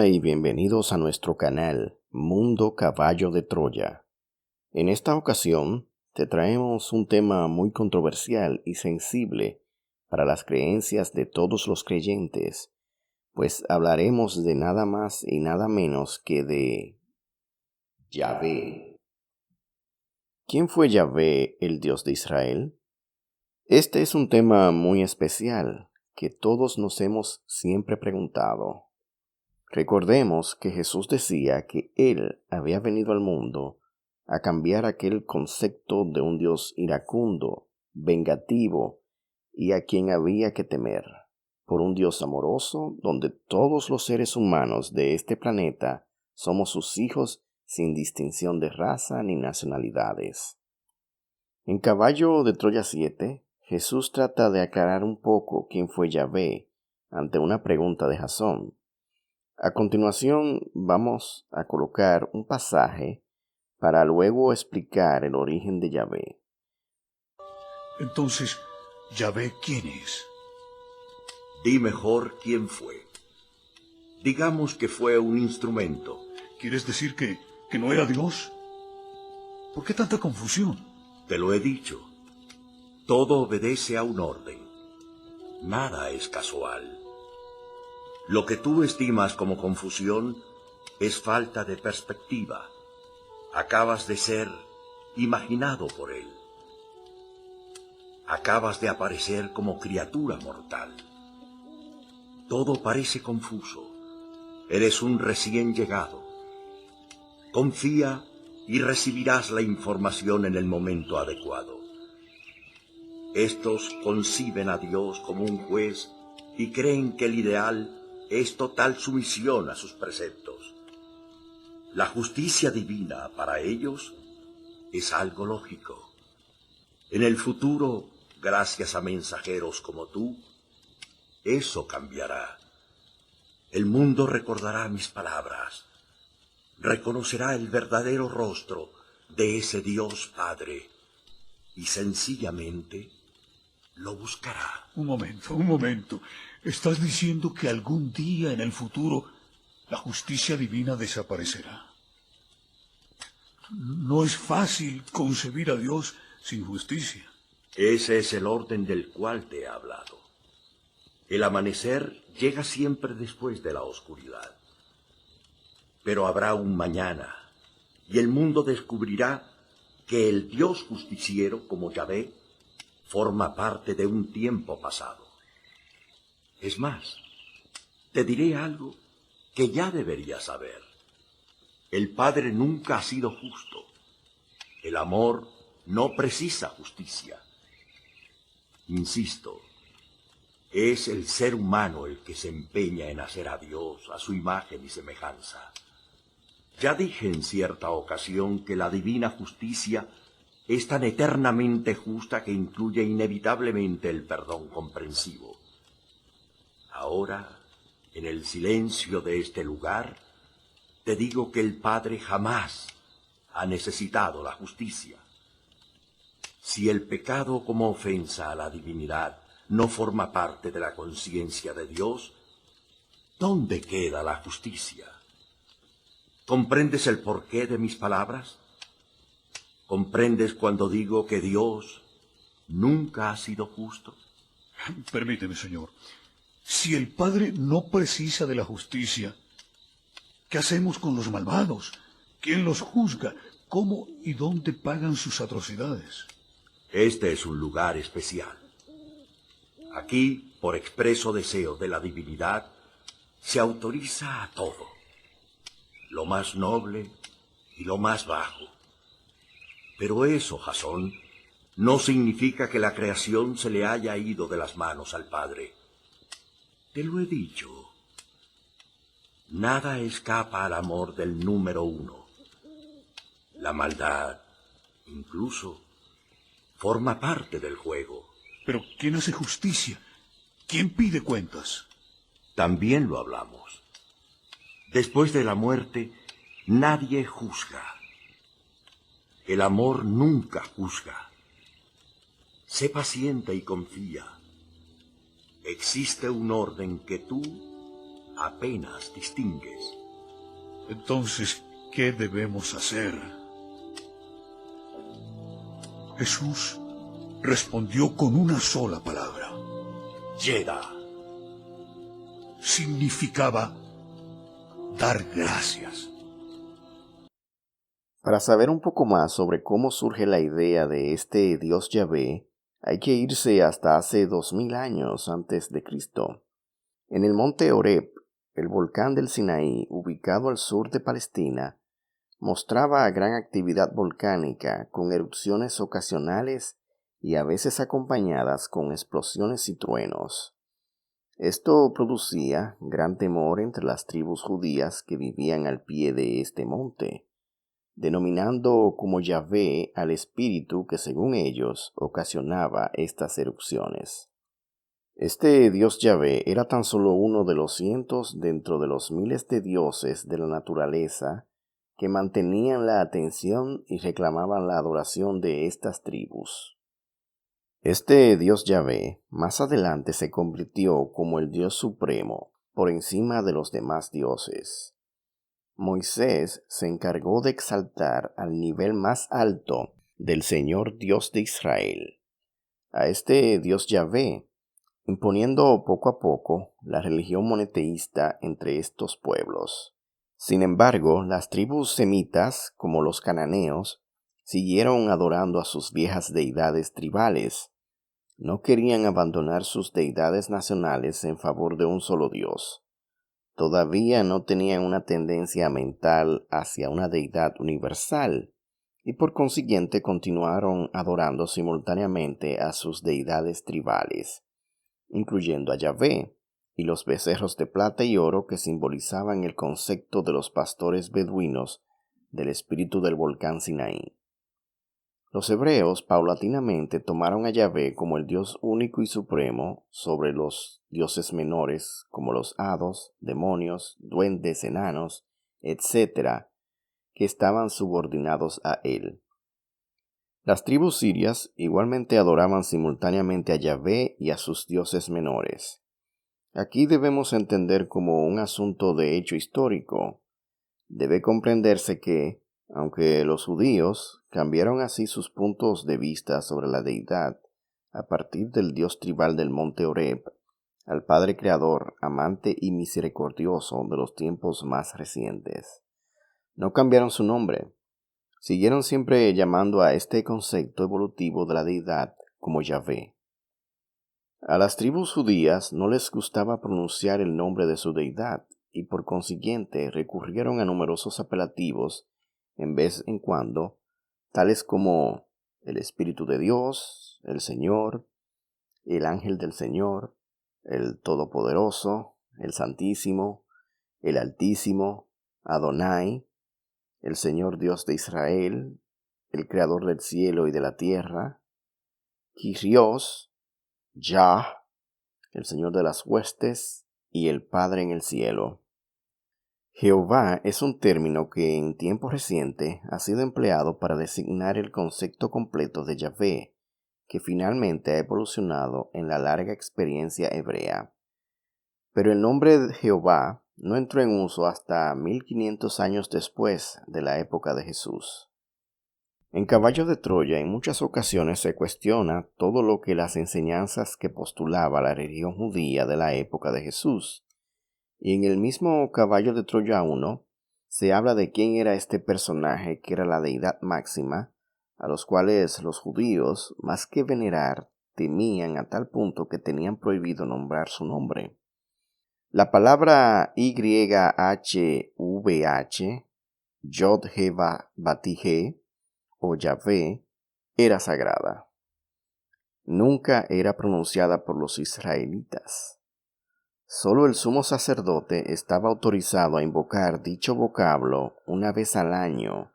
Hola y bienvenidos a nuestro canal Mundo Caballo de Troya. En esta ocasión te traemos un tema muy controversial y sensible para las creencias de todos los creyentes, pues hablaremos de nada más y nada menos que de Yahvé. ¿Quién fue Yahvé, el Dios de Israel? Este es un tema muy especial que todos nos hemos siempre preguntado. Recordemos que Jesús decía que Él había venido al mundo a cambiar aquel concepto de un Dios iracundo, vengativo y a quien había que temer, por un Dios amoroso donde todos los seres humanos de este planeta somos sus hijos sin distinción de raza ni nacionalidades. En Caballo de Troya 7, Jesús trata de aclarar un poco quién fue Yahvé ante una pregunta de Jasón. A continuación vamos a colocar un pasaje para luego explicar el origen de Yahvé. Entonces, ¿Yahvé quién es? Di mejor quién fue. Digamos que fue un instrumento. ¿Quieres decir que no era Dios? ¿Por qué tanta confusión? Te lo he dicho. Todo obedece a un orden. Nada es casual. Lo que tú estimas como confusión es falta de perspectiva. Acabas de ser imaginado por él. Acabas de aparecer como criatura mortal. Todo parece confuso. Eres un recién llegado. Confía y recibirás la información en el momento adecuado. Estos conciben a Dios como un juez y creen que el ideal es total sumisión a sus preceptos. La justicia divina para ellos es algo lógico. En el futuro, gracias a mensajeros como tú, eso cambiará. El mundo recordará mis palabras, reconocerá el verdadero rostro de ese Dios Padre y sencillamente lo buscará. Un momento. ¿Estás diciendo que algún día en el futuro la justicia divina desaparecerá? No es fácil concebir a Dios sin justicia. Ese es el orden del cual te he hablado. El amanecer llega siempre después de la oscuridad. Pero habrá un mañana, y el mundo descubrirá que el Dios justiciero, como Yahvé, forma parte de un tiempo pasado. Es más, te diré algo que ya deberías saber. El Padre nunca ha sido justo. El amor no precisa justicia. Insisto, es el ser humano el que se empeña en hacer a Dios a su imagen y semejanza. Ya dije en cierta ocasión que la divina justicia es tan eternamente justa que incluye inevitablemente el perdón comprensivo. Ahora, en el silencio de este lugar, te digo que el Padre jamás ha necesitado la justicia. Si el pecado como ofensa a la divinidad no forma parte de la conciencia de Dios, ¿dónde queda la justicia? ¿Comprendes el porqué de mis palabras? ¿Comprendes cuando digo que Dios nunca ha sido justo? Permíteme, Señor. Si el Padre no precisa de la justicia, ¿qué hacemos con los malvados? ¿Quién los juzga? ¿Cómo y dónde pagan sus atrocidades? Este es un lugar especial. Aquí, por expreso deseo de la divinidad, se autoriza a todo, lo más noble y lo más bajo. Pero eso, Jasón, no significa que la creación se le haya ido de las manos al Padre. Te lo he dicho. Nada escapa al amor del número uno. La maldad, incluso, forma parte del juego. Pero ¿quién hace justicia? ¿Quién pide cuentas? También lo hablamos. Después de la muerte, nadie juzga. El amor nunca juzga. Sé paciente y confía. Existe un orden que tú apenas distingues. Entonces, ¿qué debemos hacer? Jesús respondió con una sola palabra. Yeda. Significaba dar gracias. Para saber un poco más sobre cómo surge la idea de este Dios Yahvé, hay que irse hasta hace 2000 años antes de Cristo. En el monte Horeb, el volcán del Sinaí, ubicado al sur de Palestina, mostraba gran actividad volcánica con erupciones ocasionales y a veces acompañadas con explosiones y truenos. Esto producía gran temor entre las tribus judías que vivían al pie de este monte, denominando como Yahvé al espíritu que según ellos ocasionaba estas erupciones. Este Dios Yahvé era tan solo uno de los cientos dentro de los miles de dioses de la naturaleza que mantenían la atención y reclamaban la adoración de estas tribus. Este Dios Yahvé más adelante se convirtió como el Dios supremo por encima de los demás dioses. Moisés se encargó de exaltar al nivel más alto del Señor Dios de Israel, a este Dios Yahvé, imponiendo poco a poco la religión monoteísta entre estos pueblos. Sin embargo, las tribus semitas, como los cananeos, siguieron adorando a sus viejas deidades tribales. No querían abandonar sus deidades nacionales en favor de un solo Dios. Todavía no tenían una tendencia mental hacia una deidad universal, y por consiguiente continuaron adorando simultáneamente a sus deidades tribales, incluyendo a Yahvé, y los becerros de plata y oro que simbolizaban el concepto de los pastores beduinos del espíritu del volcán Sinaí. Los hebreos paulatinamente tomaron a Yahvé como el Dios único y supremo sobre los dioses menores como los hados, demonios, duendes, enanos, etc., que estaban subordinados a él. Las tribus sirias igualmente adoraban simultáneamente a Yahvé y a sus dioses menores. Aquí debemos entender como un asunto de hecho histórico. Debe comprenderse que, aunque los judíos cambiaron así sus puntos de vista sobre la deidad a partir del dios tribal del monte Horeb, al Padre Creador, amante y misericordioso de los tiempos más recientes, no cambiaron su nombre. Siguieron siempre llamando a este concepto evolutivo de la deidad como Yahvé. A las tribus judías no les gustaba pronunciar el nombre de su deidad y por consiguiente recurrieron a numerosos apelativos en vez en cuando, tales como el Espíritu de Dios, el Señor, el Ángel del Señor, el Todopoderoso, el Santísimo, el Altísimo, Adonai, el Señor Dios de Israel, el Creador del cielo y de la tierra, Kyrios, Yah, el Señor de las huestes y el Padre en el cielo. Jehová es un término que en tiempo reciente ha sido empleado para designar el concepto completo de Yahvé, que finalmente ha evolucionado en la larga experiencia hebrea. Pero el nombre de Jehová no entró en uso hasta 1500 años después de la época de Jesús. En Caballo de Troya en muchas ocasiones se cuestiona todo lo que las enseñanzas que postulaba la religión judía de la época de Jesús. Y en el mismo Caballo de Troya 1 se habla de quién era este personaje que era la deidad máxima, a los cuales los judíos, más que venerar, temían a tal punto que tenían prohibido nombrar su nombre. La palabra YHVH, Yod-He-Va-Bati-He, o Yahvé, era sagrada. Nunca era pronunciada por los israelitas. Solo el sumo sacerdote estaba autorizado a invocar dicho vocablo una vez al año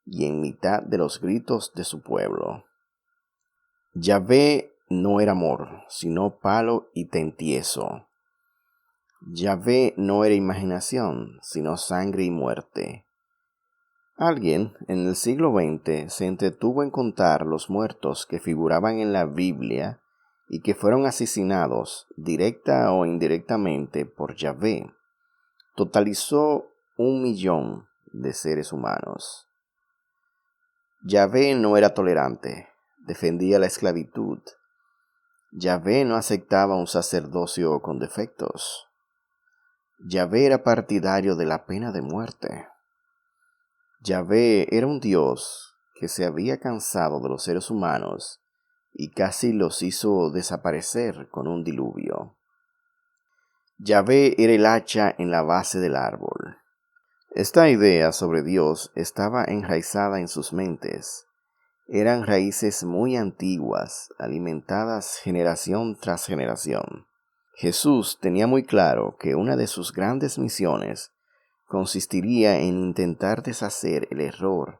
y en mitad de los gritos de su pueblo. Yahvé no era amor, sino palo y tentiezo. Yahvé no era imaginación, sino sangre y muerte. Alguien en el siglo XX se entretuvo en contar los muertos que figuraban en la Biblia y que fueron asesinados directa o indirectamente por Yahvé. totalizó 1 millón de seres humanos. Yahvé no era tolerante, defendía la esclavitud. Yahvé no aceptaba un sacerdocio con defectos. Yahvé era partidario de la pena de muerte. Yahvé era un Dios que se había cansado de los seres humanos y casi los hizo desaparecer con un diluvio. Yahvé era el hacha en la base del árbol. Esta idea sobre Dios estaba enraizada en sus mentes. Eran raíces muy antiguas, alimentadas generación tras generación. Jesús tenía muy claro que una de sus grandes misiones consistiría en intentar deshacer el error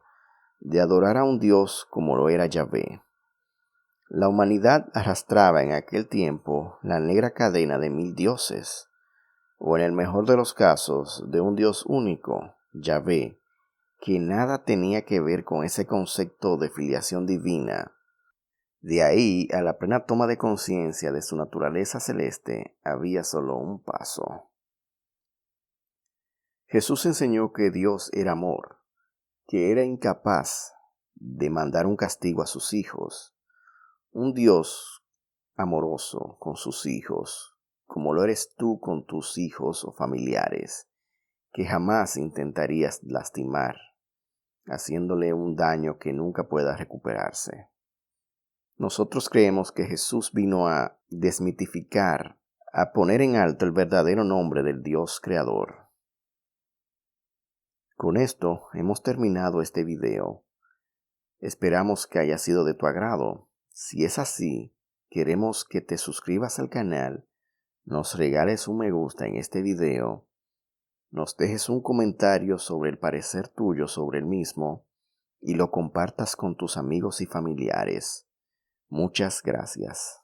de adorar a un Dios como lo era Yahvé. La humanidad arrastraba en aquel tiempo la negra cadena de 1000 dioses, o en el mejor de los casos, de un Dios único, Yahvé, que nada tenía que ver con ese concepto de filiación divina. De ahí a la plena toma de conciencia de su naturaleza celeste había solo un paso. Jesús enseñó que Dios era amor, que era incapaz de mandar un castigo a sus hijos. Un Dios amoroso con sus hijos, como lo eres tú con tus hijos o familiares, que jamás intentarías lastimar, haciéndole un daño que nunca pueda recuperarse. Nosotros creemos que Jesús vino a desmitificar, a poner en alto el verdadero nombre del Dios Creador. Con esto hemos terminado este video. Esperamos que haya sido de tu agrado. Si es así, queremos que te suscribas al canal, nos regales un me gusta en este video, nos dejes un comentario sobre el parecer tuyo sobre el mismo y lo compartas con tus amigos y familiares. Muchas gracias.